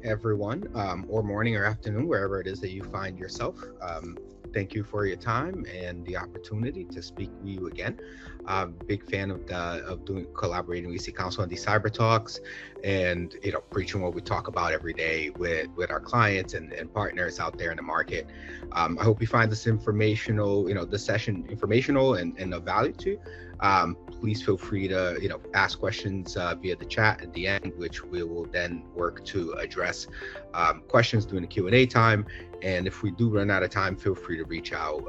everyone, or morning or afternoon, wherever it is that you find yourself. Thank you for your time and the opportunity to speak with you again. Big fan of doing collaborating with EC Council on these cyber talks, and preaching what we talk about every day with our clients and partners out there in the market. I hope you find this informational, this session informational and of value to you. Please feel free to ask questions via the chat at the end, which we will then work to address questions during the Q&A time. And if we do run out of time, feel free to reach out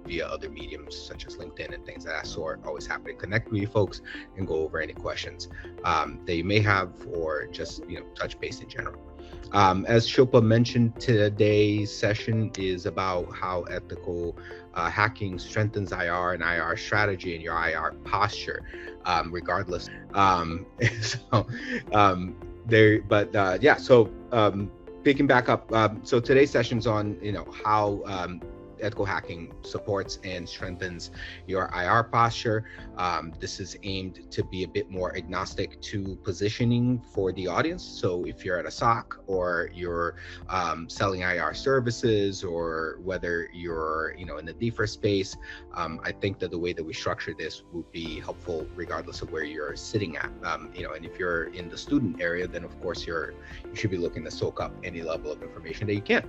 via other mediums such as LinkedIn and things of that sort. Always happy to connect with you folks and go over any questions that you may have, or just touch base in general. As Shilpa mentioned, today's session is about how ethical hacking strengthens IR and IR strategy and your IR posture, regardless. Picking back up, so today's session's on how ethical hacking supports and strengthens your IR posture. This is aimed to be a bit more agnostic to positioning for the audience. So if you're at a SOC, or you're selling IR services, or whether you're in the DFIR space, I think that the way that we structure this would be helpful regardless of where you're sitting at. And if you're in the student area, then of course you should be looking to soak up any level of information that you can.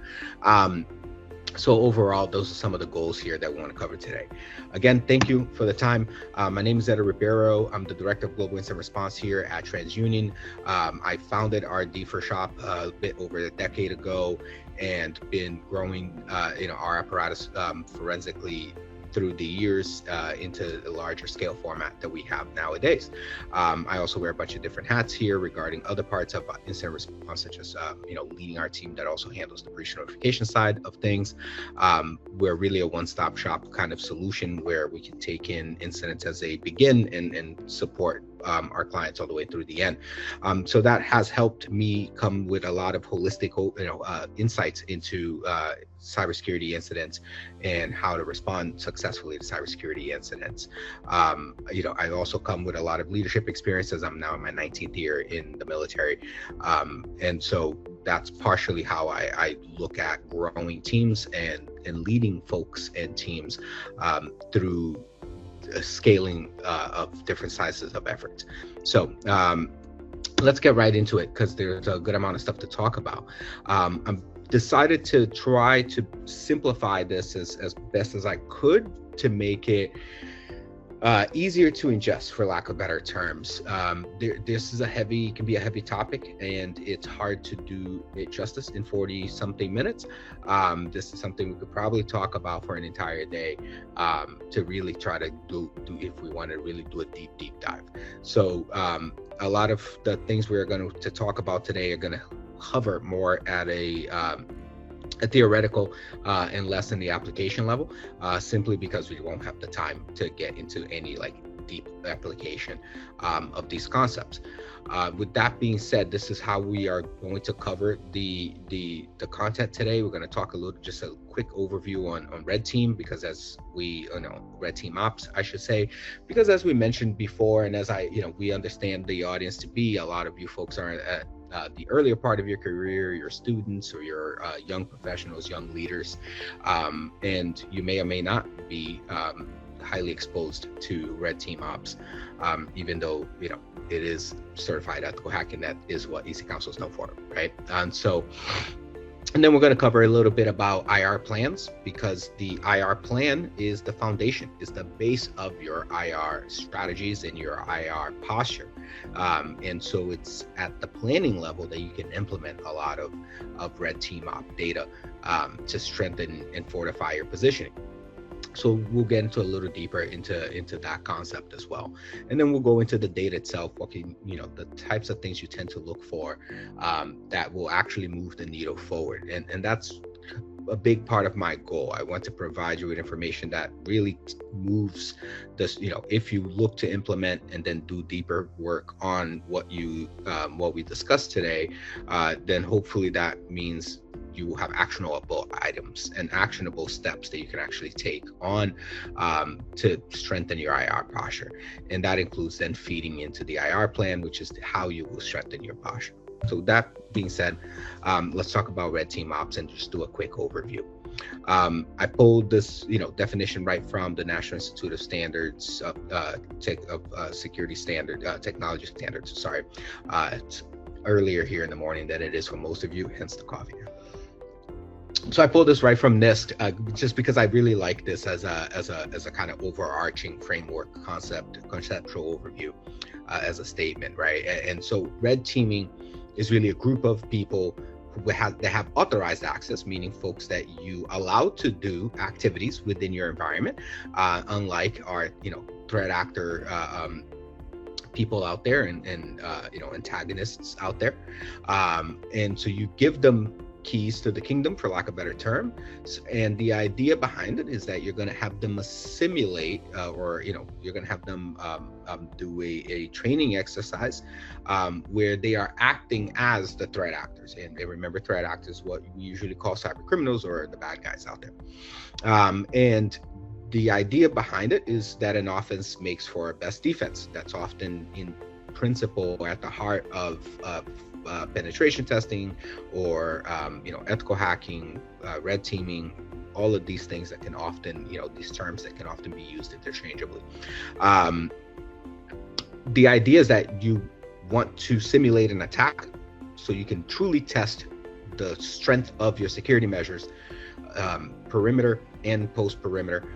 So overall, those are some of the goals here that we want to cover today. Again, thank you for the time. My name is Eder Ribeiro. I'm the Director of Global Incident Response here at TransUnion. I founded our DFIR shop a bit over a decade ago, and been growing our apparatus forensically through the years into the larger scale format that we have nowadays. I also wear a bunch of different hats here regarding other parts of incident response, such as leading our team that also handles the breach notification side of things. We're really a one-stop shop kind of solution where we can take in incidents as they begin and support our clients all the way through the end. So that has helped me come with a lot of holistic insights into cybersecurity incidents and how to respond successfully to cybersecurity incidents. I also come with a lot of leadership experience, as I'm now in my 19th year in the military. And so that's partially how I look at growing teams and leading folks and teams through scaling of different sizes of efforts. So let's get right into it, because there's a good amount of stuff to talk about. I'm decided to try to simplify this as best as I could to make it easier to ingest, for lack of better terms. This is can be a heavy topic, and it's hard to do it justice in 40 something minutes. This is something we could probably talk about for an entire day to really try to do if we want to really do a deep dive. So a lot of the things we're going to talk about today are going to hover more at a theoretical and less in the application level, simply because we won't have the time to get into any deep application of these concepts. With that being said, this is how we are going to cover the content today. We're going to talk just a quick overview on red team, because as we red team ops, I should say, because as we mentioned before, and as we understand the audience to be, a lot of you folks are at the earlier part of your career, your students, or your young professionals, young leaders, and you may or may not be highly exposed to red team ops, even though it is certified ethical hacking. That is what EC Council is known for, right? And then we're going to cover a little bit about IR plans, because the IR plan is the foundation, is the base of your IR strategies and your IR posture. And so it's at the planning level that you can implement a lot of red team op data to strengthen and fortify your positioning. So we'll get into a little deeper into that concept as well, and then we'll go into the data itself. Okay, the types of things you tend to look for that will actually move the needle forward, and that's a big part of my goal. I want to provide you with information that really moves this. If you look to implement and then do deeper work on what we discussed today, then hopefully that means you have actionable items and actionable steps that you can actually take on to strengthen your IR posture. And that includes then feeding into the IR plan, which is how you will strengthen your posture. So that being said, let's talk about red team ops and just do a quick overview. I pulled this, definition right from the National Institute of Standards Security Standard Technology Standards. Sorry, it's earlier here in the morning than it is for most of you, hence the coffee. So I pulled this right from NIST, just because I really like this as a kind of overarching framework, conceptual overview, as a statement, right? And so red teaming is really a group of people that have authorized access, meaning folks that you allow to do activities within your environment, unlike our threat actor people out there and antagonists out there, and so you give them keys to the kingdom, for lack of a better term. And the idea behind it is that you're going to have them simulate, or you're going to have them do a training exercise where they are acting as the threat actors. And remember, threat actors, what we usually call cyber criminals or the bad guys out there. And the idea behind it is that an offense makes for a best defense. That's often in principle at the heart of penetration testing, or ethical hacking, red teaming, all of these things that can often, these terms that can often be used interchangeably. The idea is that you want to simulate an attack so you can truly test the strength of your security measures, perimeter and post-perimeter,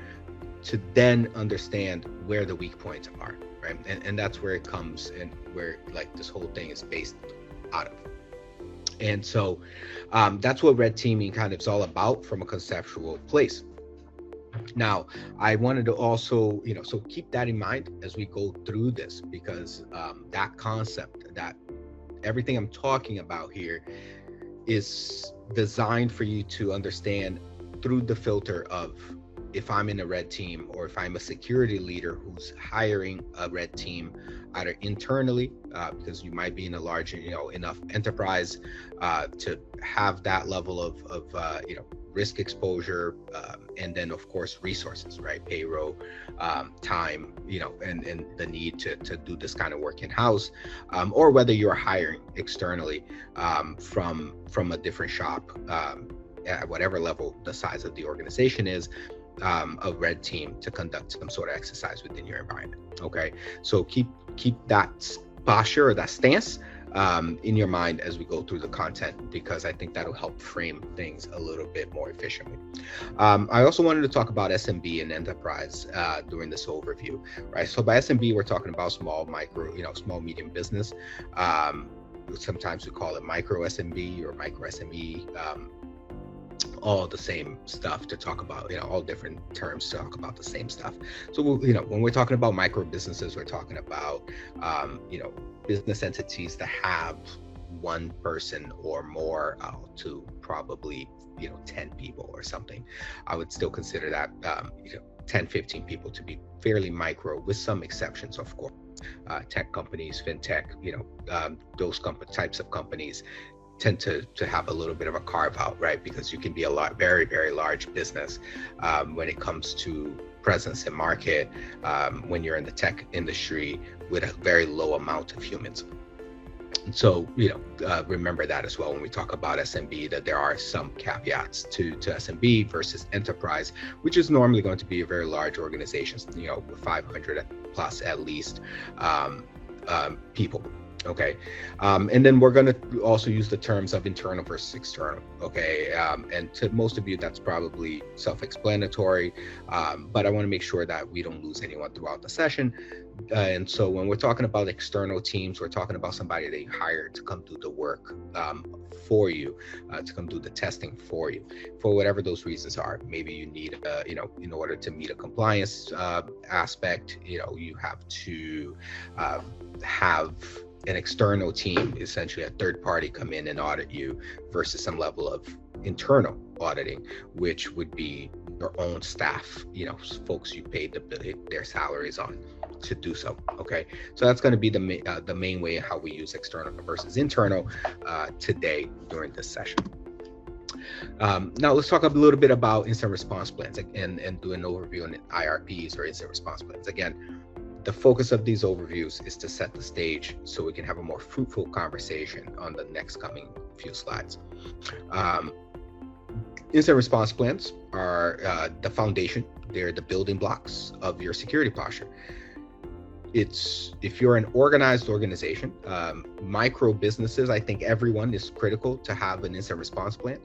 to then understand where the weak points are, right? And that's where it comes, and where this whole thing is based out of. And so that's what red teaming kind of is all about from a conceptual place. Now, I wanted to also, so keep that in mind as we go through this, because that concept, that everything I'm talking about here is designed for you to understand through the filter of, if I'm in a red team, or if I'm a security leader who's hiring a red team, either internally, because you might be in a large, enough enterprise to have that level of risk exposure, and then of course resources, right? Payroll, time, and the need to do this kind of work in-house, or whether you're hiring externally from a different shop, at whatever level the size of the organization is, a red team to conduct some sort of exercise within your environment. Okay, so keep that posture, or that stance, in your mind as we go through the content, because I think that'll help frame things a little bit more efficiently. I also wanted to talk about SMB and enterprise during this overview, right? So by SMB, we're talking about small, micro, small, medium business. Sometimes we call it micro SMB or micro SME. All the same stuff to talk about, all different terms to talk about the same stuff. So, when we're talking about micro businesses, we're talking about, business entities that have one person or more, to probably, 10 people or something. I would still consider that, 10, 15 people to be fairly micro, with some exceptions, of course. Tech companies, fintech, those types of companies tend to have a little bit of a carve out, right? Because you can be a very, very large business when it comes to presence in market, when you're in the tech industry with a very low amount of humans. So, remember that as well when we talk about SMB, that there are some caveats to SMB versus enterprise, which is normally going to be a very large organization, with 500 plus at least people. Okay, and then we're going to also use the terms of internal versus external. Okay, and to most of you, that's probably self-explanatory, but I want to make sure that we don't lose anyone throughout the session. And so when we're talking about external teams, we're talking about somebody that you hired to come do the work for you, to come do the testing for you, for whatever those reasons are. Maybe you need, in order to meet a compliance aspect, you have to have an external team, essentially a third party, come in and audit you, versus some level of internal auditing, which would be your own staff, folks you paid their salaries on to do so. Okay, so that's going to be the main way how we use external versus internal today during this session. Now let's talk a little bit about incident response plans and do an overview on IRPs, or incident response plans. Again, The focus of these overviews is to set the stage so we can have a more fruitful conversation on the next coming few slides. Incident response plans are the foundation. They're the building blocks of your security posture. If you're an organized organization, micro businesses, I think everyone is critical to have an incident response plan.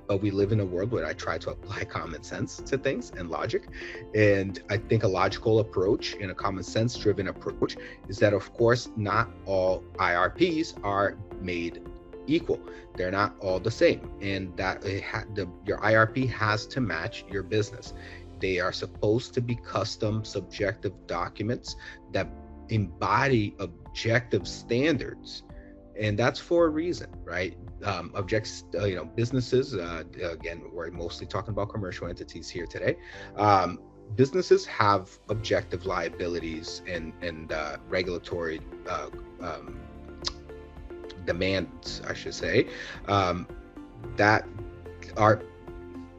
But we live in a world where I try to apply common sense to things and logic. And I think a logical approach and a common sense driven approach is that, of course, not all IRPs are made equal. They're not all the same. And that your IRP has to match your business. They are supposed to be custom subjective documents that embody objective standards. And that's for a reason, right? Businesses, again, we're mostly talking about commercial entities here today. Businesses have objective liabilities and regulatory demands, I should say, that are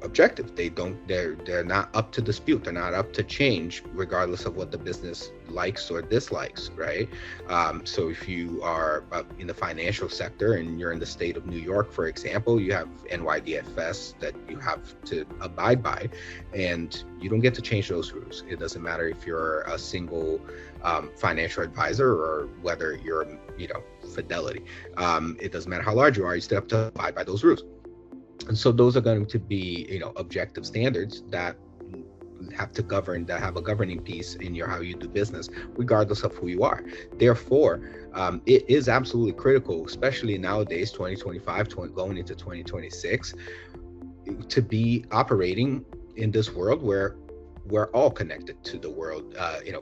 objective. They're not up to dispute. They're not up to change, regardless of what the business likes or dislikes, right? So if you are in the financial sector and you're in the state of New York, for example, you have NYDFS that you have to abide by, and you don't get to change those rules. It doesn't matter if you're a single financial advisor or whether you're, Fidelity. It doesn't matter how large you are, you still have to abide by those rules. And so those are going to be, objective standards that have a governing piece in how you do business, regardless of who you are. Therefore, it is absolutely critical, especially nowadays, 2025, going into 2026, to be operating in this world where we're all connected to the world,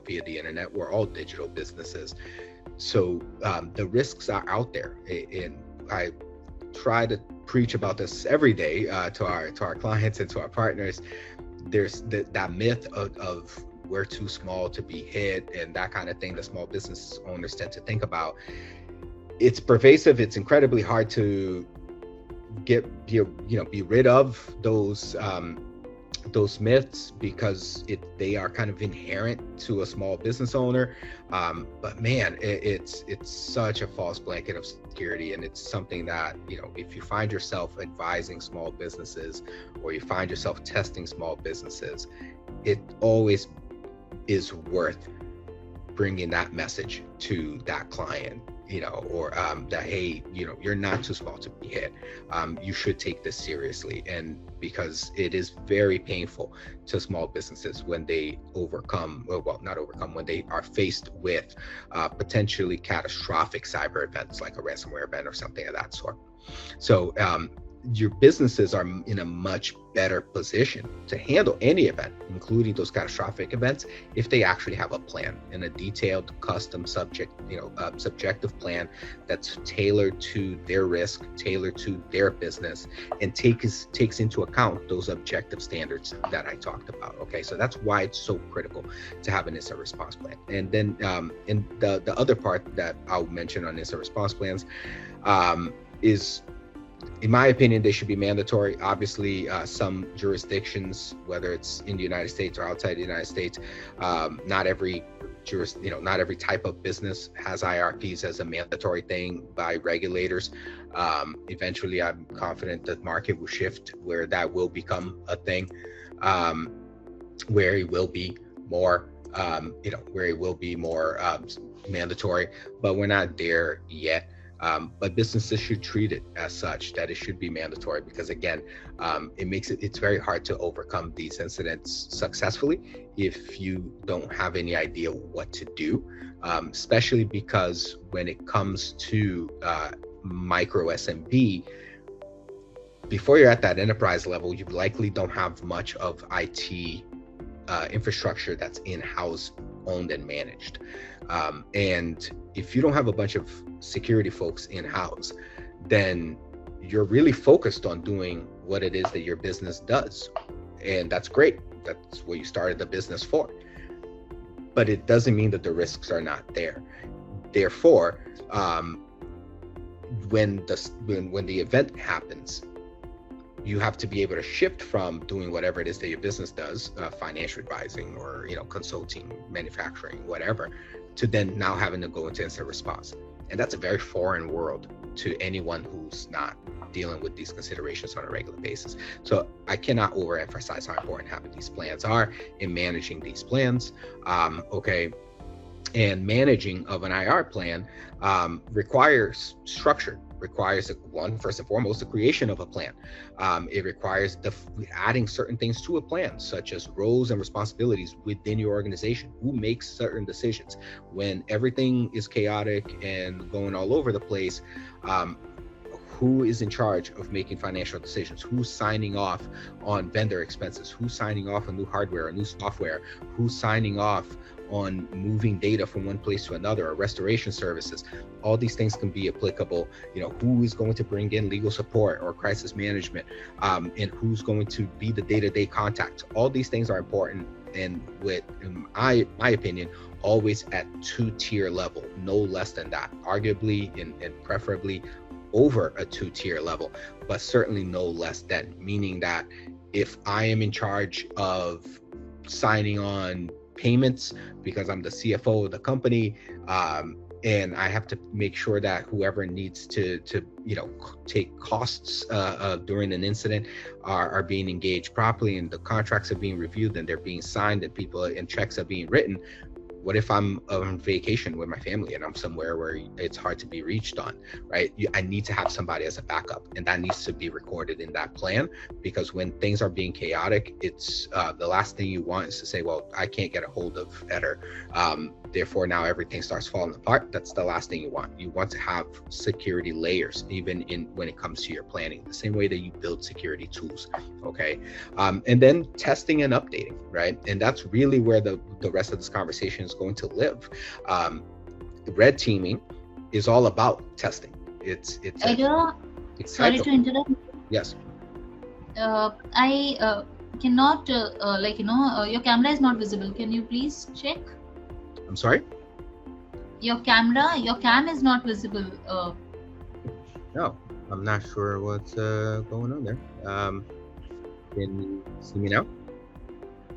via the internet. We're all digital businesses. So the risks are out there. And I try to preach about this every day to our clients and to our partners. There's that myth of we're too small to be hit and that kind of thing that small business owners tend to think about. It's pervasive. It's incredibly hard to be rid of those myths because they are kind of inherent to a small business owner. But man, it's such a false blanket of security, and it's something that, if you find yourself advising small businesses or you find yourself testing small businesses, it always is worth bringing that message to that client, or that, hey, you're not too small to be hit. You should take this seriously. And because it is very painful to small businesses when they when they are faced with potentially catastrophic cyber events like a ransomware event or something of that sort. So your businesses are in a much better position to handle any event, including those catastrophic events, if they actually have a plan and a detailed, custom subjective plan that's tailored to their risk, tailored to their business, and takes into account those objective standards that I talked about. Okay, so that's why it's so critical to have an incident response plan. And then in the other part that I'll mention on incident response plans is, in my opinion, they should be mandatory. Obviously, some jurisdictions, whether it's in the United States or outside the United States, not every type of business has IRPs as a mandatory thing by regulators. Eventually, I'm confident that the market will shift where that will become a thing, where it will be more, mandatory. But we're not there yet. But businesses should treat it as such, that it should be mandatory, because again, it's very hard to overcome these incidents successfully if you don't have any idea what to do, especially because when it comes to micro SMB, before you're at that enterprise level, you likely don't have much of IT infrastructure that's in-house, owned and managed. And if you don't have a bunch of security folks in-house, then you're really focused on doing what it is that your business does. And that's great. That's what you started the business for. But it doesn't mean that the risks are not there. Therefore, when the event happens, you have to be able to shift from doing whatever it is that your business does, financial advising or consulting, manufacturing, whatever, to then now having to go into incident response. And that's a very foreign world to anyone who's not dealing with these considerations on a regular basis. So I cannot overemphasize how important having these plans are in managing these plans. Okay. And managing of an IR plan requires structure, requires first and foremost, the creation of a plan. It requires adding certain things to a plan, such as roles and responsibilities within your organization. Who makes certain decisions? When everything is chaotic and going all over the place, who is in charge of making financial decisions? Who's signing off on vendor expenses? Who's signing off on new hardware or new software? Who's signing off on moving data from one place to another, or restoration services? All these things can be applicable. Who is going to bring in legal support or crisis management, and who's going to be the day-to-day contact? All these things are important, and in my opinion, always at 2-tier level, no less than that. Arguably and preferably over a 2-tier level, but certainly no less than. Meaning that if I am in charge of signing on payments because I'm the CFO of the company, and I have to make sure that whoever needs to take costs during an incident are being engaged properly, and the contracts are being reviewed, and they're being signed, and checks are being written. What if I'm on vacation with my family and I'm somewhere where it's hard to be reached on, right? I need to have somebody as a backup, and that needs to be recorded in that plan, because when things are being chaotic, it's the last thing you want is to say, well, I can't get a hold of Eder. Therefore, now everything starts falling apart. That's the last thing you want. You want to have security layers, even when it comes to your planning, the same way that you build security tools, okay? And then testing and updating, right? And that's really where the rest of this conversation is going to live. Red teaming is all about testing. It's sorry to interrupt. Yes. I cannot your camera is not visible. Can you please check? I'm sorry? Your cam is not visible. No, I'm not sure what's going on there. Can you see me now?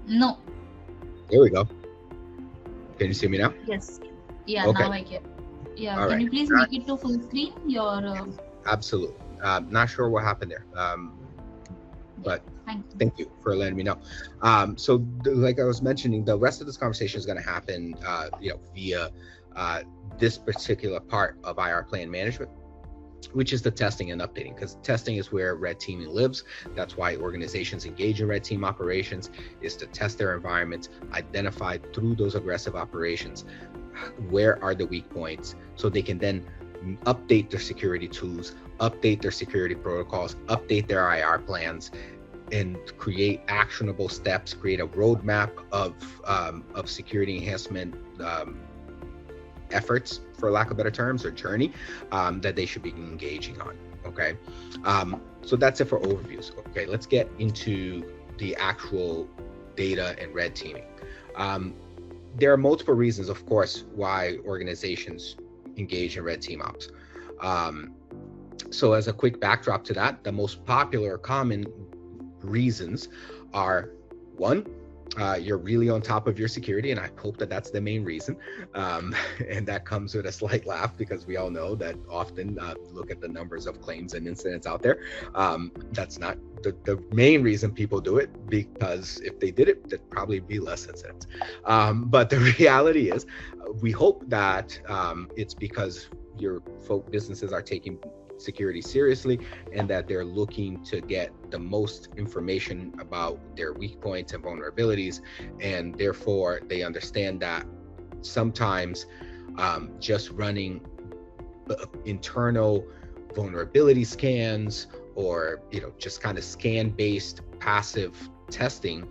No. There we go. Can you see me now? Yes. Yeah, okay. Now I can. Yeah, all can right. you please make it to full screen? Absolutely. Not sure what happened there. But thank you for letting me know. So like I was mentioning, the rest of this conversation is going to happen via this particular part of IR plan management, which is the testing and updating, because testing is where red teaming lives. That's why organizations engage in red team operations, is to test their environments, identify through those aggressive operations where are the weak points, so they can then update their security tools, update their security protocols, update their IR plans, and create actionable steps, create a roadmap of security enhancement efforts, for lack of better terms, or journey that they should be engaging on. Okay, so that's it for overviews. Okay, let's get into the actual data and red teaming. There are multiple reasons, of course, why organizations engage in red team ops. So as a quick backdrop to that, the most popular or common reasons are: one, you're really on top of your security, and I hope that that's the main reason. And that comes with a slight laugh, because we all know that often, look at the numbers of claims and incidents out there. That's not the main reason people do it, because if they did it, there'd probably be less incidents. But the reality is, we hope that it's because your businesses are taking security seriously, and that they're looking to get the most information about their weak points and vulnerabilities, and therefore they understand that sometimes just running internal vulnerability scans, or just kind of scan based passive testing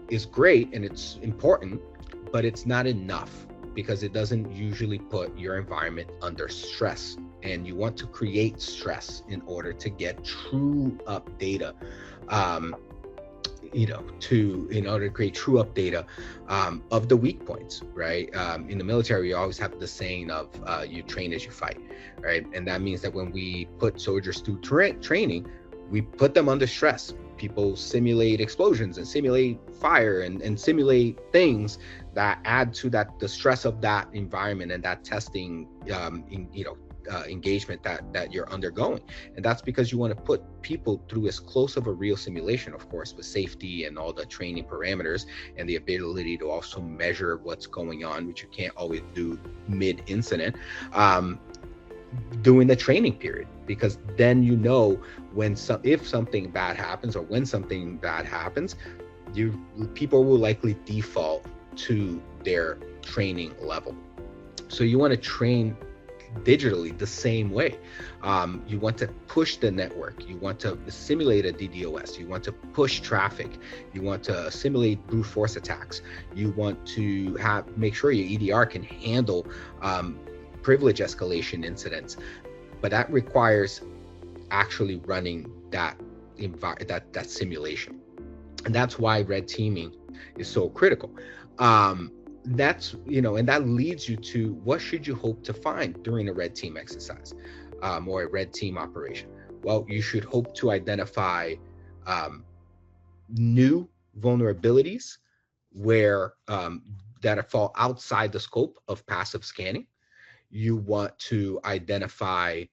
is great and it's important, but it's not enough, because it doesn't usually put your environment under stress. And you want to create stress in order to get true up data, in order to create true up data of the weak points, right? In the military, we always have the saying of you train as you fight, right? And that means that when we put soldiers through training, we put them under stress. People simulate explosions and simulate fire and simulate things that add to that, the stress of that environment and that testing engagement that you're undergoing. And that's because you want to put people through as close of a real simulation, of course, with safety and all the training parameters and the ability to also measure what's going on, which you can't always do mid-incident, during the training period, because then if something bad happens, or when something bad happens, people will likely default to their training level. So you want to train digitally the same way. You want to push the network. You want to simulate a DDoS. You want to push traffic. You want to simulate brute force attacks. You want to make sure your EDR can handle privilege escalation incidents. But that requires actually running that simulation. And that's why red teaming is so critical. That's, and that leads you to, what should you hope to find during a red team exercise, or a red team operation? Well, you should hope to identify new vulnerabilities that fall outside the scope of passive scanning. You want to identify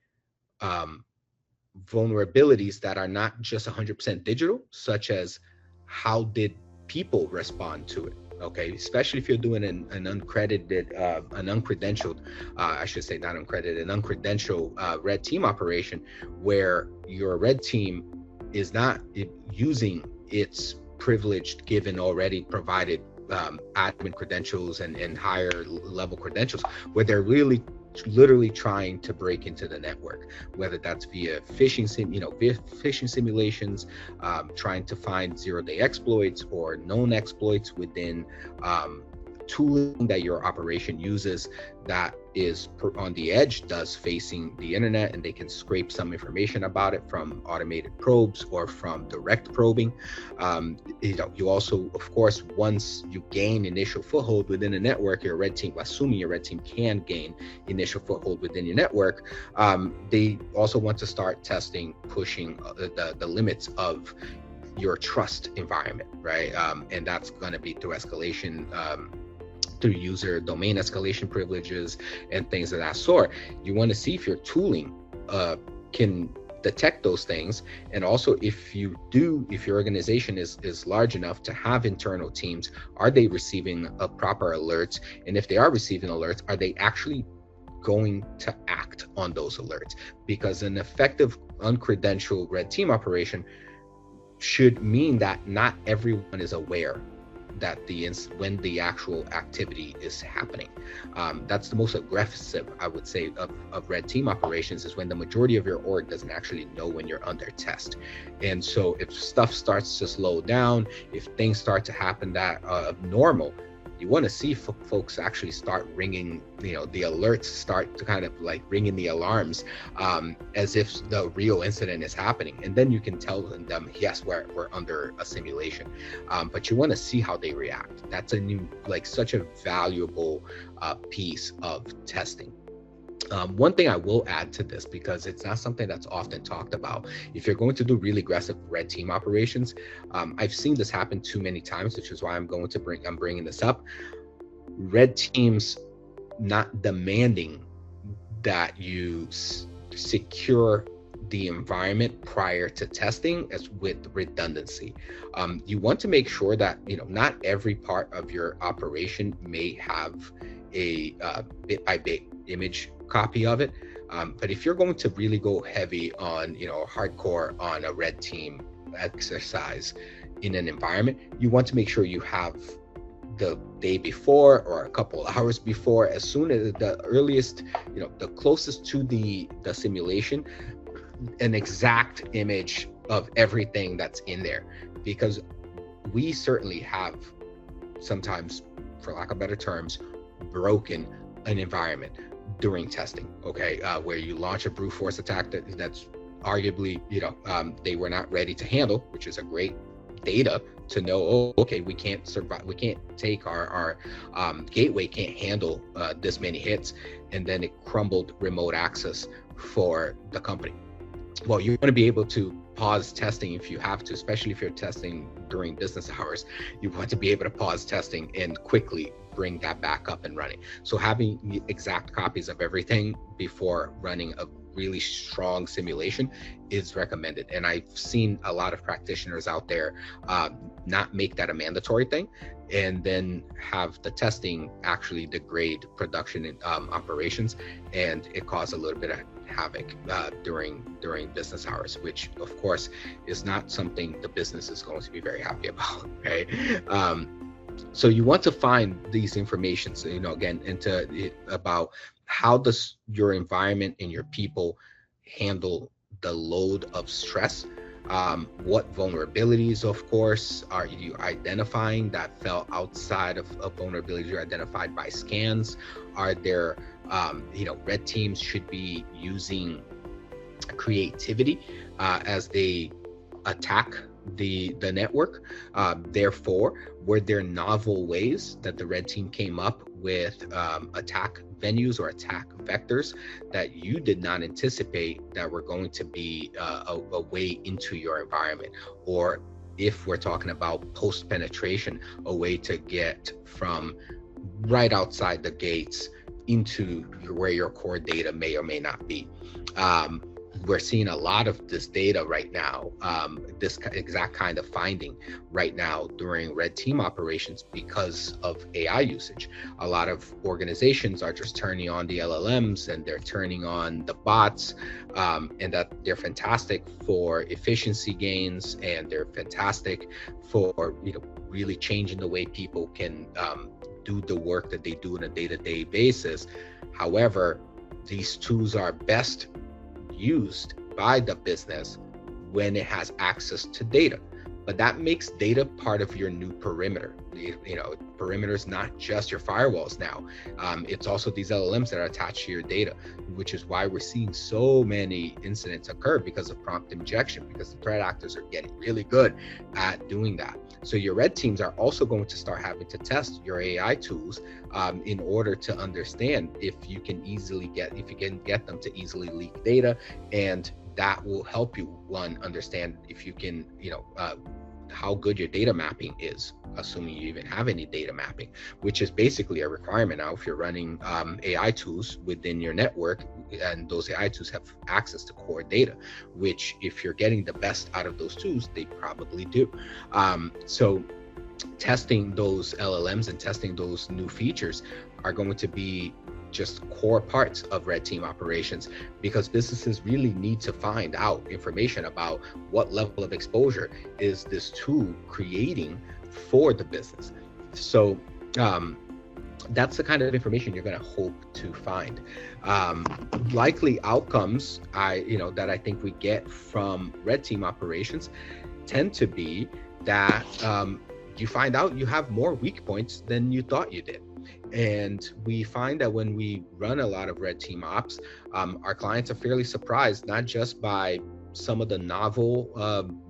vulnerabilities that are not just 100% digital, such as how did people respond to it? Okay, especially if you're doing an uncredited, an uncredentialed, I should say not uncredited, an uncredentialed red team operation, where your red team is not using its privileged, given already provided admin credentials and higher level credentials, where they're literally trying to break into the network, whether that's via phishing simulations, trying to find zero-day exploits or known exploits within tooling that your operation uses that is on the edge, does facing the internet, and they can scrape some information about it from automated probes or from direct probing. You also, of course, once you gain initial foothold within a network, your red team, assuming your red team can gain initial foothold within your network, they also want to start testing, pushing the limits of your trust environment, right? And that's going to be through escalation, through user domain escalation privileges and things of that sort. You want to see if your tooling can detect those things, and also if your organization is large enough to have internal teams, are they receiving proper alerts? And if they are receiving alerts, are they actually going to act on those alerts? Because an effective uncredentialed red team operation should mean that not everyone is aware that when the actual activity is happening. That's the most aggressive, I would say, of red team operations, is when the majority of your org doesn't actually know when you're under test. And so if stuff starts to slow down, if things start to happen that abnormal, you want to see folks actually start ringing, the alerts start to kind of like ringing the alarms, as if the real incident is happening. And then you can tell them, yes, we're under a simulation. But you want to see how they react. That's such a valuable piece of testing. One thing I will add to this, because it's not something that's often talked about, if you're going to do really aggressive red team operations, I've seen this happen too many times, which is why I'm bringing this up. Red teams not demanding that you secure the environment prior to testing, as with redundancy. You want to make sure that not every part of your operation may have a bit by bit image copy of it, but if you're going to really go heavy on hardcore on a red team exercise in an environment, you want to make sure you have the day before or a couple hours before, as soon as the earliest, the closest to the simulation, an exact image of everything that's in there. Because we certainly have sometimes, for lack of better terms, broken an environment during testing, okay, where you launch a brute force attack that's arguably, they were not ready to handle, which is a great data to know, oh, okay, we can't survive, we can't take our gateway can't handle this many hits, and then it crumbled remote access for the company. Well, you want to be able to pause testing if you have to, especially if you're testing during business hours. You want to be able to pause testing and quickly bring that back up and running. So having the exact copies of everything before running a really strong simulation is recommended. And I've seen a lot of practitioners out there not make that a mandatory thing, and then have the testing actually degrade production and operations, and it caused a little bit of havoc during business hours, which of course is not something the business is going to be very happy about, right? So you want to find these information, so again, about how does your environment and your people handle the load of stress. What vulnerabilities, of course, are you identifying that fell outside of vulnerabilities you're identified by scans? Are there, red teams should be using creativity as they attack the network. Therefore, were there novel ways that the red team came up with attack venues or attack vectors that you did not anticipate that were going to be a way into your environment? Or if we're talking about post penetration, a way to get from right outside the gates into where your core data may or may not be. We're seeing a lot of this data right now, this exact kind of finding right now during red team operations because of AI usage. A lot of organizations are just turning on the LLMs and they're turning on the bots, and that they're fantastic for efficiency gains, and they're fantastic for really changing the way people can do the work that they do on a day-to-day basis. However, these tools are best used by the business when it has access to data, but that makes data part of your new perimeter. Perimeter is not just your firewalls now. It's also these LLMs that are attached to your data, which is why we're seeing so many incidents occur because of prompt injection, because the threat actors are getting really good at doing that. So your red teams are also going to start having to test your AI tools in order to understand if you can get them to easily leak data, and that will help you understand if you can how good your data mapping is, assuming you even have any data mapping, which is basically a requirement now if you're running AI tools within your network, and those AI tools have access to core data, which if you're getting the best out of those tools, they probably do. So testing those LLMs and testing those new features are going to be just core parts of red team operations, because businesses really need to find out information about what level of exposure is this tool creating for the business. So that's the kind of information you're going to hope to find. Likely outcomes that I think we get from red team operations tend to be that you find out you have more weak points than you thought you did. And we find that when we run a lot of red team ops, our clients are fairly surprised, not just by some of the novel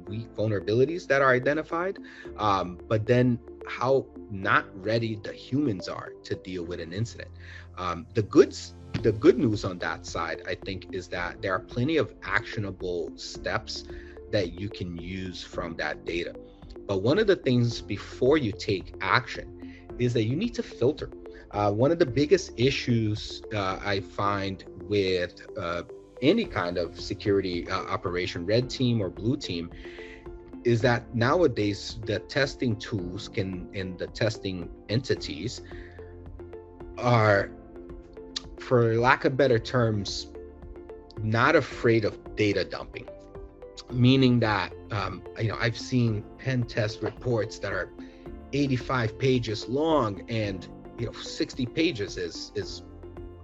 weak vulnerabilities that are identified, but then how not ready the humans are to deal with an incident. The good news on that side, I think, is that there are plenty of actionable steps that you can use from that data. But one of the things before you take action is that you need to filter. One of the biggest issues I find with any kind of security operation, red team or blue team, is that nowadays the testing tools and the testing entities are, for lack of better terms, not afraid of data dumping. Meaning that I've seen pen test reports that are 85 pages long, and 60 pages is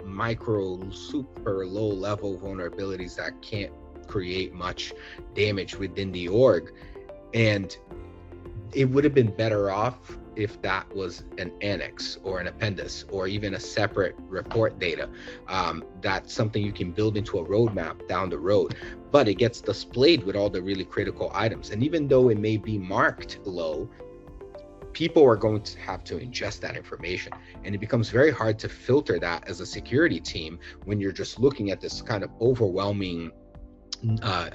micro, super low level vulnerabilities that can't create much damage within the org. And it would have been better off if that was an annex or an appendix or even a separate report data. That's something you can build into a roadmap down the road, but it gets displayed with all the really critical items. And even though it may be marked low, people are going to have to ingest that information, and it becomes very hard to filter that as a security team when you're just looking at this kind of overwhelming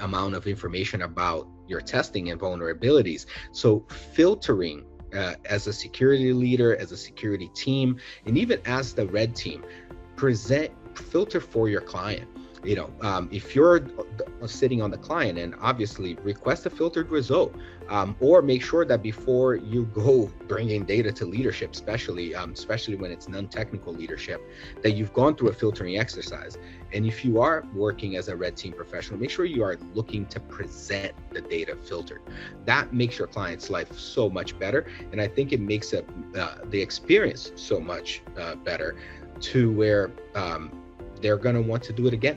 amount of information about your testing and vulnerabilities. So filtering as a security leader, as a security team, and even as the red team, filter for your client. If you're sitting on the client, and obviously request a filtered result, or make sure that before you go bringing data to leadership, especially when it's non-technical leadership, that you've gone through a filtering exercise. And if you are working as a red team professional, make sure you are looking to present the data filtered. That makes your client's life so much better, and I think it makes the experience so much better, to where they're going to want to do it again.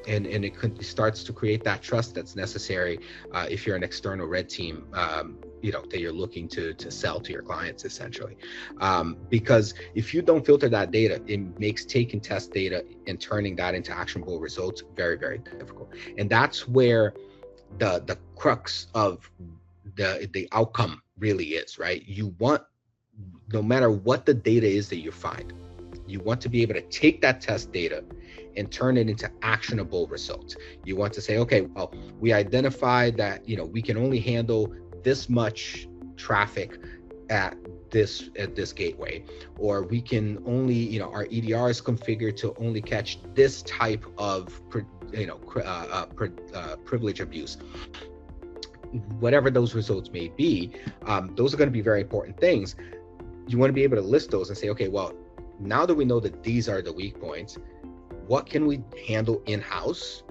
And it starts to create that trust that's necessary if you're an external red team, that you're looking to sell to your clients, essentially. Because if you don't filter that data, it makes taking test data and turning that into actionable results very, very difficult. And that's where the crux of the outcome really is, right? You want, no matter what the data is that you find, you want to be able to take that test data and turn it into actionable results. You want to say, okay, well, we identified that, we can only handle this much traffic at this gateway, or we can only, our EDR is configured to only catch this type of, privilege abuse. Whatever those results may be, those are going to be very important things. You want to be able to list those and say, okay, well, now that we know that these are the weak points, what can we handle in-house,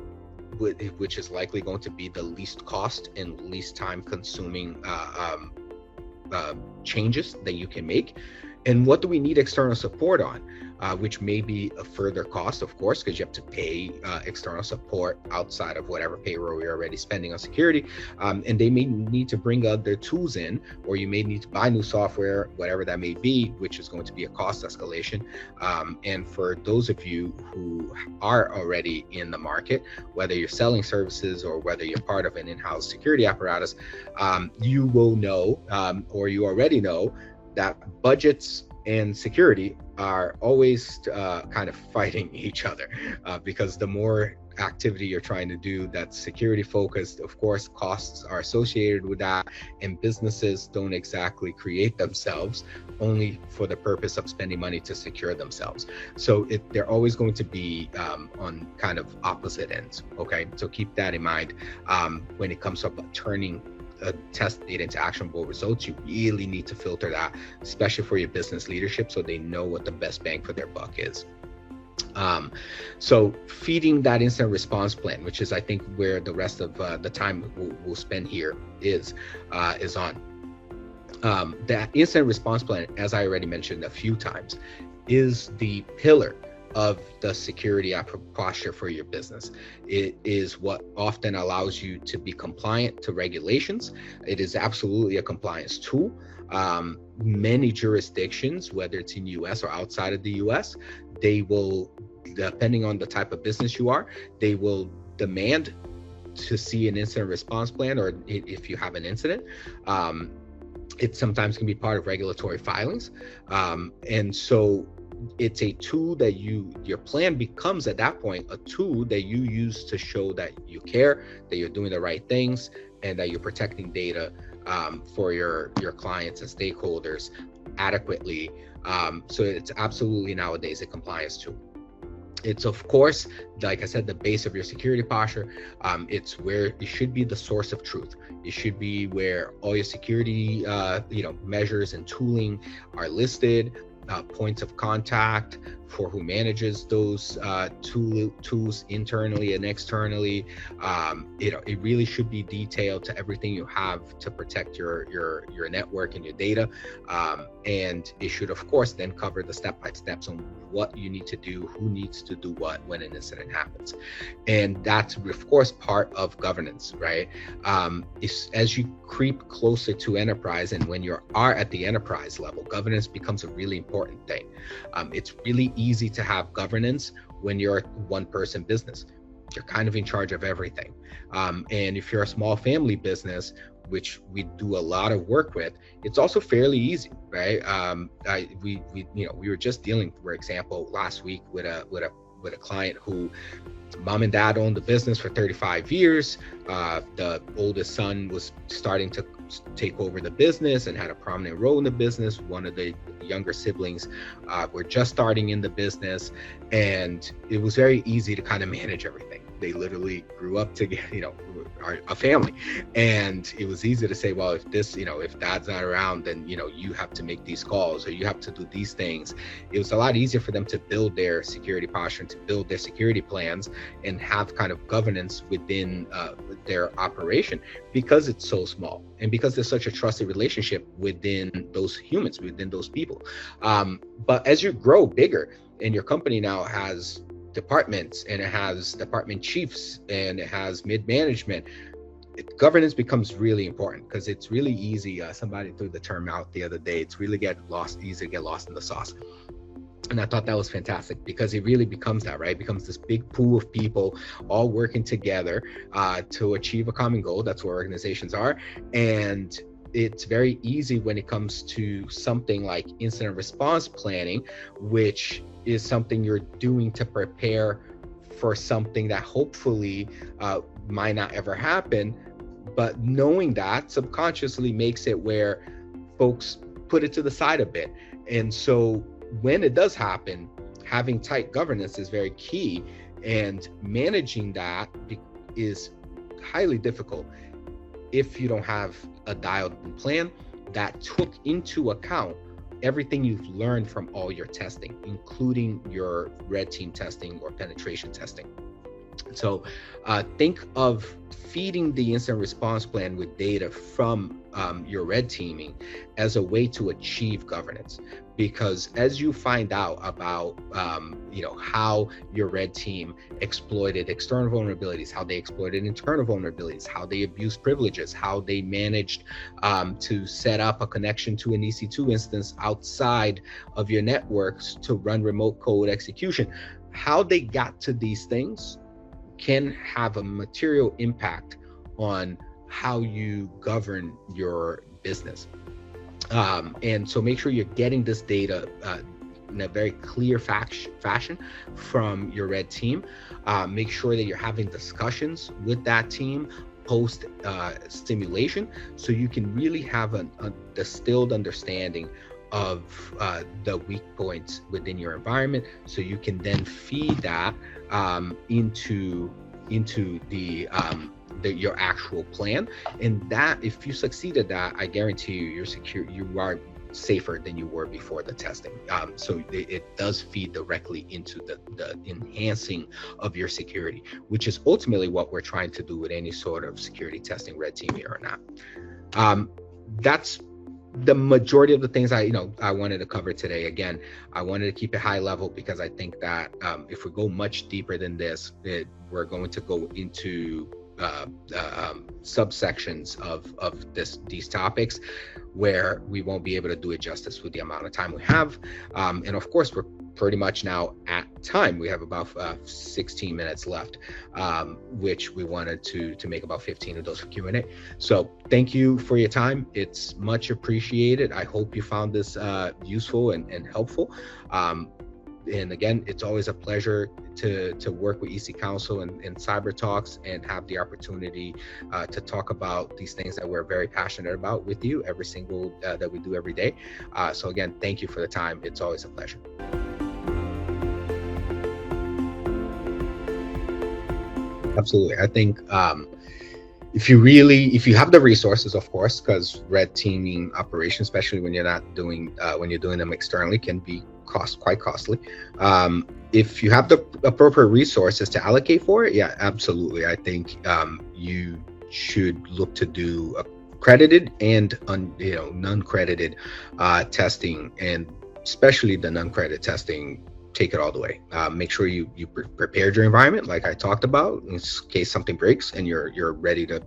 which is likely going to be the least cost and least time consuming changes that you can make? And what do we need external support on, which may be a further cost, of course, because you have to pay external support outside of whatever payroll you're already spending on security. And they may need to bring other tools in, or you may need to buy new software, whatever that may be, which is going to be a cost escalation. And for those of you who are already in the market, whether you're selling services or whether you're part of an in-house security apparatus, you will know, or you already know, that budgets and security are always kind of fighting each other, because the more activity you're trying to do that's security focused, of course, costs are associated with that, and businesses don't exactly create themselves only for the purpose of spending money to secure themselves. So they're always going to be on kind of opposite ends. Okay, so keep that in mind when it comes up turning test data into actionable results. You really need to filter that, especially for your business leadership, so they know what the best bang for their buck is. So feeding that incident response plan, which is, I think, where the rest of the time we'll spend here is on. That incident response plan, as I already mentioned a few times, is the pillar of the security posture for your business. It is what often allows you to be compliant to regulations. It is absolutely a compliance tool. Many jurisdictions, whether it's in US or outside of the US, they will, depending on the type of business you are, they will demand to see an incident response plan, or if you have an incident. It sometimes can be part of regulatory filings. And so it's a tool that your plan becomes at that point a tool that you use to show that you care, that you're doing the right things, and that you're protecting data for your clients and stakeholders adequately. So it's absolutely nowadays a compliance tool. It's, of course, like I said, the base of your security posture. It's where it should be the source of truth. It should be where all your security measures and tooling are listed. Points of contact for who manages those tools internally and externally. It really should be detailed to everything you have to protect your network and your data. And it should, of course, then cover the step-by-steps on what you need to do, who needs to do what when an incident happens. And that's, of course, part of governance, right? As you creep closer to enterprise, and when you are at the enterprise level, governance becomes a really important thing. It's really easy to have governance when you're a one-person business. You're kind of in charge of everything. And if you're a small family business, which we do a lot of work with, it's also fairly easy, right? We were just dealing, for example, last week with a with a client who mom and dad owned the business for 35 years. The oldest son was starting to take over the business and had a prominent role in the business. One of the younger siblings were just starting in the business, and it was very easy to kind of manage everything. They literally grew up together, are a family, and it was easy to say, well, if this, if dad's not around, then you have to make these calls or you have to do these things. It was a lot easier for them to build their security posture and to build their security plans and have kind of governance within their operation, because it's so small and because there's such a trusted relationship within those humans, within those people. But as you grow bigger and your company now has departments and it has department chiefs and it has mid-management, governance becomes really important, because it's really easy. Somebody threw the term out the other day. It's really easy to get lost in the sauce. And I thought that was fantastic, because it really becomes that, right? It becomes this big pool of people all working together to achieve a common goal. That's what organizations are. And it's very easy when it comes to something like incident response planning, which is something you're doing to prepare for something that hopefully might not ever happen. But knowing that subconsciously makes it where folks put it to the side a bit. And so when it does happen, having tight governance is very key, and managing that is highly difficult if you don't have a dialed-in plan that took into account everything you've learned from all your testing, including your red team testing or penetration testing. So think of feeding the incident response plan with data from your red teaming as a way to achieve governance. Because as you find out about how your red team exploited external vulnerabilities, how they exploited internal vulnerabilities, how they abused privileges, how they managed to set up a connection to an EC2 instance outside of your networks to run remote code execution, how they got to these things can have a material impact on how you govern your business. And so make sure you're getting this data in a very clear fashion from your red team. Make sure that you're having discussions with that team post simulation, so you can really have a distilled understanding of the weak points within your environment, so you can then feed that into your actual plan. And that, if you succeed at that, I guarantee you are safer than you were before the testing. So it does feed directly into the enhancing of your security, which is ultimately what we're trying to do with any sort of security testing, red teaming or not. That's the majority of the things I wanted to cover today. Again, I wanted to keep it high level, because I think that if we go much deeper than this, we're going to go into subsections of these topics where we won't be able to do it justice with the amount of time we have. And of course, we're pretty much now at time. We have about 16 minutes left, which we wanted to make about 15 of those for Q&A. So thank you for your time. It's much appreciated. I hope you found this useful and helpful. And again, it's always a pleasure to work with EC Council and Cyber Talks and have the opportunity to talk about these things that we're very passionate about with you every single that we do every day. So again, thank you for the time. It's always a pleasure. Absolutely. I think if you have the resources, of course, because red teaming operations, especially when you're doing them externally, can be quite costly. If you have the appropriate resources to allocate for it, yeah, absolutely. I think you should look to do accredited and non-credited testing, and especially the non-credited testing. Take it all the way. Make sure you prepared your environment, like I talked about, in case something breaks and you're ready to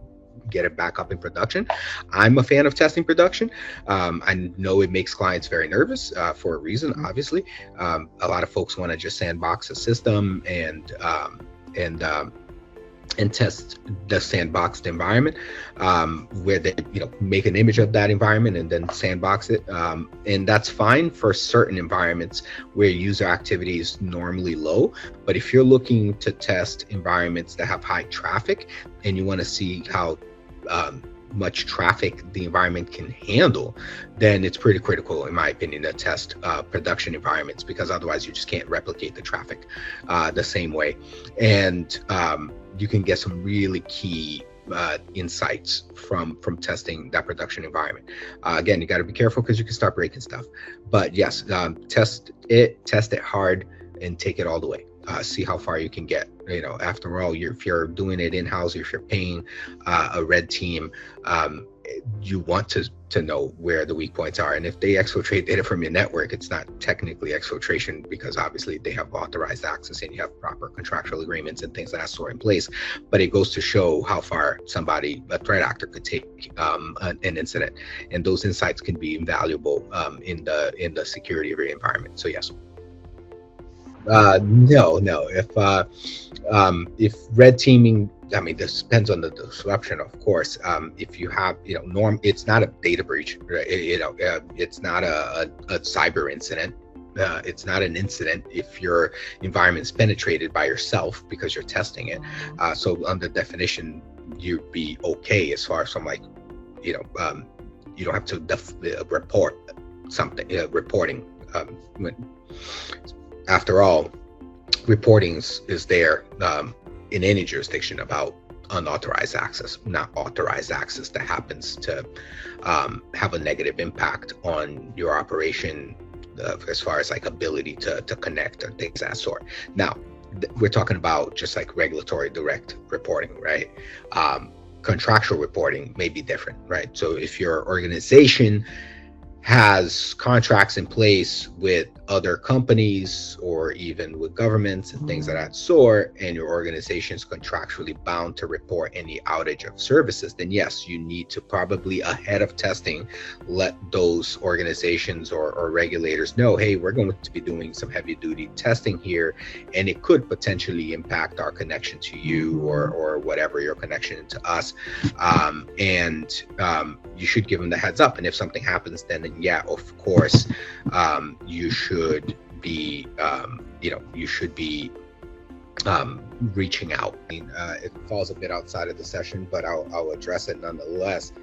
get it back up in production. I'm a fan of testing production. I know it makes clients very nervous for a reason, obviously. A lot of folks want to just sandbox a system and and test the sandboxed environment, where they make an image of that environment and then sandbox it, and that's fine for certain environments where user activity is normally low. But if you're looking to test environments that have high traffic and you want to see how much traffic the environment can handle, then it's pretty critical, in my opinion, to test production environments, because otherwise you just can't replicate the traffic the same way. And you can get some really key insights from testing that production environment. Again, you got to be careful because you can start breaking stuff. But yes, test it hard and take it all the way. See how far you can get. After all, if you're doing it in-house, or if you're paying a red team, you want to know where the weak points are. And if they exfiltrate data from your network, it's not technically exfiltration, because obviously they have authorized access and you have proper contractual agreements and things of that sort in place. But it goes to show how far a threat actor could take an incident, and those insights can be invaluable in the security of your environment. So yes. No. If red teaming, I mean, this depends on the disruption, of course. If you have, it's not a data breach, right? It's not a cyber incident. It's not an incident if your environment's penetrated by yourself because you're testing it. So under definition, you'd be okay as far as from you don't have to report something, reporting. After all, reporting is there in any jurisdiction about unauthorized access, not authorized access that happens to have a negative impact on your operation as far as ability to connect or things of that sort. Now, we're talking about just regulatory direct reporting, right? Contractual reporting may be different, right? So if your organization has contracts in place with other companies or even with governments and things of that sort, and your organization is contractually bound to report any outage of services, then yes, you need to probably, ahead of testing, let those organizations or regulators know, hey, we're going to be doing some heavy duty testing here, and it could potentially impact our connection to you or whatever, your connection to us. And you should give them the heads up. And if something happens, then yeah, of course, you should be, reaching out. I mean, it falls a bit outside of the session, but I'll address it nonetheless.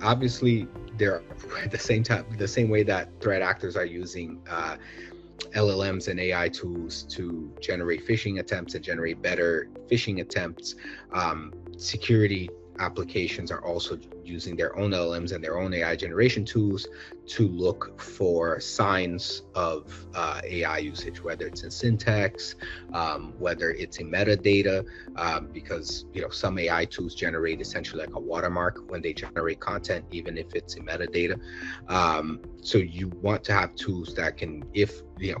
Obviously, they're at the same way that threat actors are using LLMs and AI tools to generate phishing attempts and generate better phishing attempts. Security applications are also using their own LLMs and their own AI generation tools to look for signs of AI usage, whether it's in syntax, whether it's in metadata, because some AI tools generate essentially like a watermark when they generate content, even if it's in metadata. So you want to have tools that can,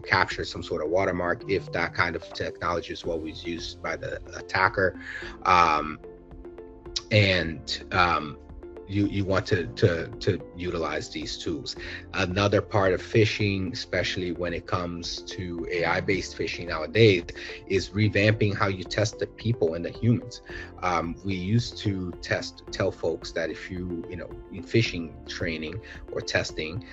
capture some sort of watermark, if that kind of technology is what was used by the attacker. You want to utilize these tools. Another part of phishing, especially when it comes to AI-based phishing nowadays, is revamping how you test the people and the humans. We used to tell folks that if you in phishing training or testing,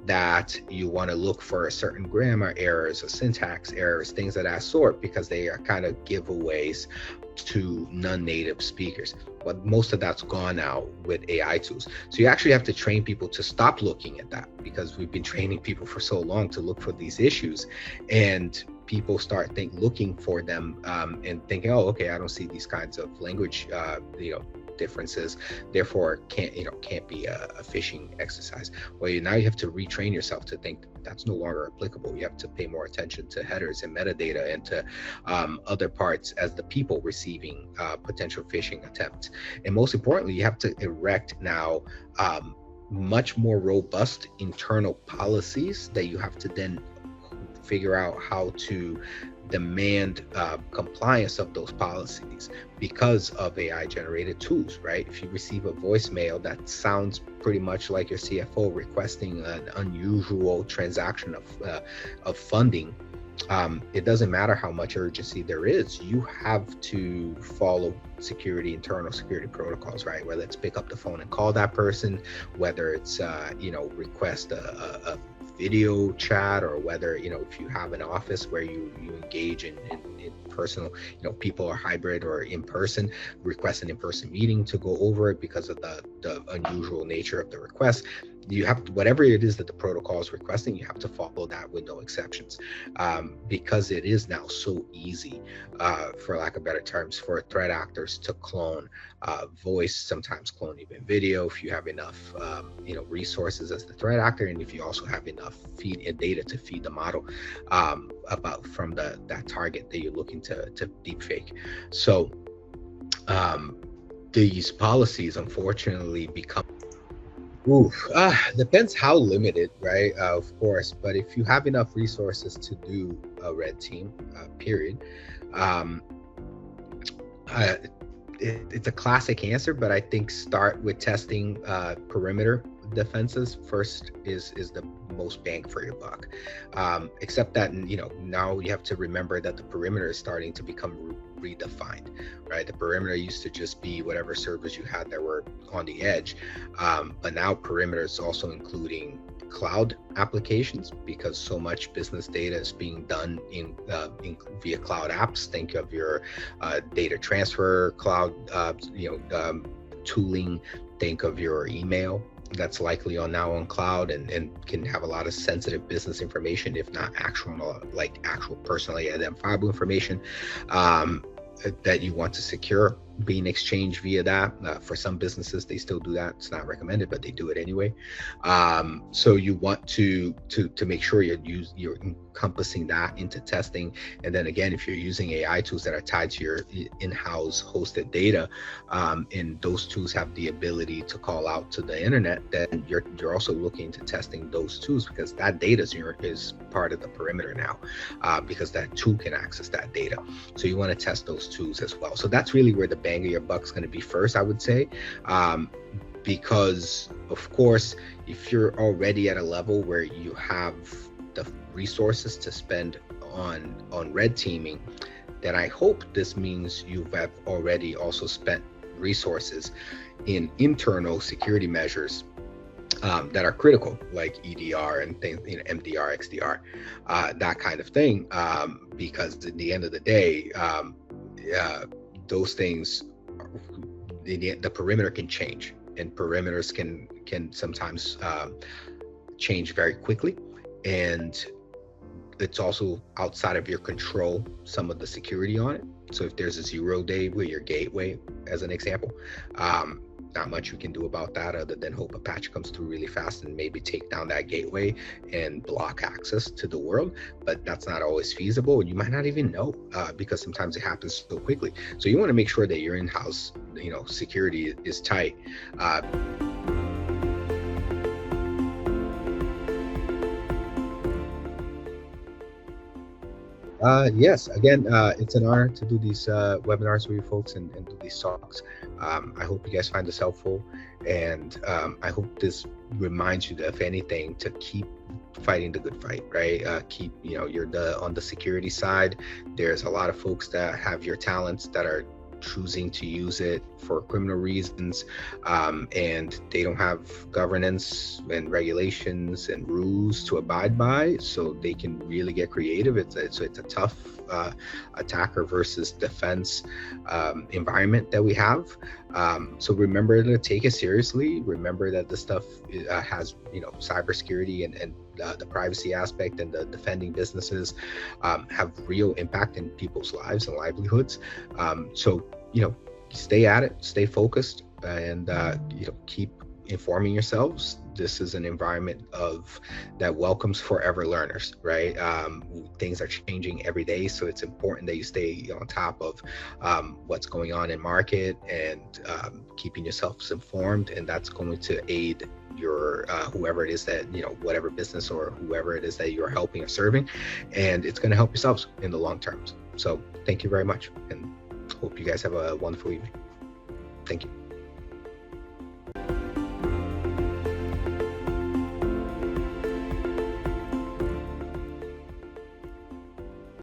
that you want to look for certain grammar errors or syntax errors, things of that sort, because they are kind of giveaways to non-native speakers. But most of that's gone now with AI tools. So you actually have to train people to stop looking at that, because we've been training people for so long to look for these issues, and people start looking for them and thinking, oh, okay, I don't see these kinds of language differences, therefore can't be a phishing exercise. Well, now you have to retrain yourself to think that's no longer applicable. You have to pay more attention to headers and metadata and to other parts as the people receiving potential phishing attempts. And most importantly, you have to erect now much more robust internal policies that you have to then figure out how to demand compliance of those policies because of AI generated tools, right? If you receive a voicemail that sounds pretty much like your CFO requesting an unusual transaction of funding, It doesn't matter how much urgency there is, you have to follow internal security protocols, right? Whether it's pick up the phone and call that person, whether it's request a video chat, or whether if you have an office where you engage in personal, people are hybrid or in person, request an in-person meeting to go over it because of the unusual nature of the request. You have to, whatever it is that the protocol is requesting, you have to follow that with no exceptions, because it is now so easy, for lack of better terms, for threat actors to clone voice, sometimes clone even video, if you have enough resources as the threat actor, and if you also have enough data to feed the model about from that target that you're looking to deepfake. So these policies unfortunately become depends how limited, right? Of course, but if you have enough resources to do a red team, period. It's a classic answer, but I think start with testing perimeter defenses first is the most bang for your buck. Except that now you have to remember that the perimeter is starting to become redefined, right? The perimeter used to just be whatever servers you had that were on the edge, but now perimeter is also including cloud applications, because so much business data is being done via cloud apps. Think of your data transfer cloud tooling. Think of your email that's likely now on cloud and can have a lot of sensitive business information, if not actual personally identifiable information that you want to secure being exchanged via that. For some businesses, they still do that. It's not recommended, but they do it anyway. So you want to make sure you're encompassing that into testing. And then again, if you're using AI tools that are tied to your in-house hosted data, and those tools have the ability to call out to the internet, then you're also looking into testing those tools, because that data is part of the perimeter now, because that tool can access that data. So you want to test those tools as well. So that's really where the bang of your buck's going to be first, I would say, because of course, if you're already at a level where you have the resources to spend on red teaming, then I hope this means you have already also spent resources in internal security measures that are critical, like EDR and things, MDR, XDR, that kind of thing, because at the end of the day, those things, the perimeter can change, and perimeters can sometimes change very quickly, and it's also outside of your control, some of the security on it. So if there's a 0-day with your gateway, as an example, not much you can do about that other than hope a patch comes through really fast and maybe take down that gateway and block access to the world. But that's not always feasible, and you might not even know, because sometimes it happens so quickly. So you want to make sure that your in-house security is tight. Yes, again, it's an honor to do these webinars with you folks and do these talks. I hope you guys find this helpful, and I hope this reminds you that, if anything, to keep fighting the good fight, right? Keep, you're on the security side. There's a lot of folks that have your talents that are choosing to use it for criminal reasons, and they don't have governance and regulations and rules to abide by, so they can really get creative. It's a tough attacker versus defense environment that we have. So remember to take it seriously. Remember that this stuff has cybersecurity and the privacy aspect and the defending businesses have real impact in people's lives and livelihoods. So stay at it, stay focused, and keep informing yourselves. This is an environment that welcomes forever learners, right? Things are changing every day, so it's important that you stay on top of what's going on in market and keeping yourselves informed, and that's going to aid your whoever it is that whatever business or whoever it is that you're helping or serving, and it's going to help yourselves in the long term. So thank you very much, and hope you guys have a wonderful evening. Thank you.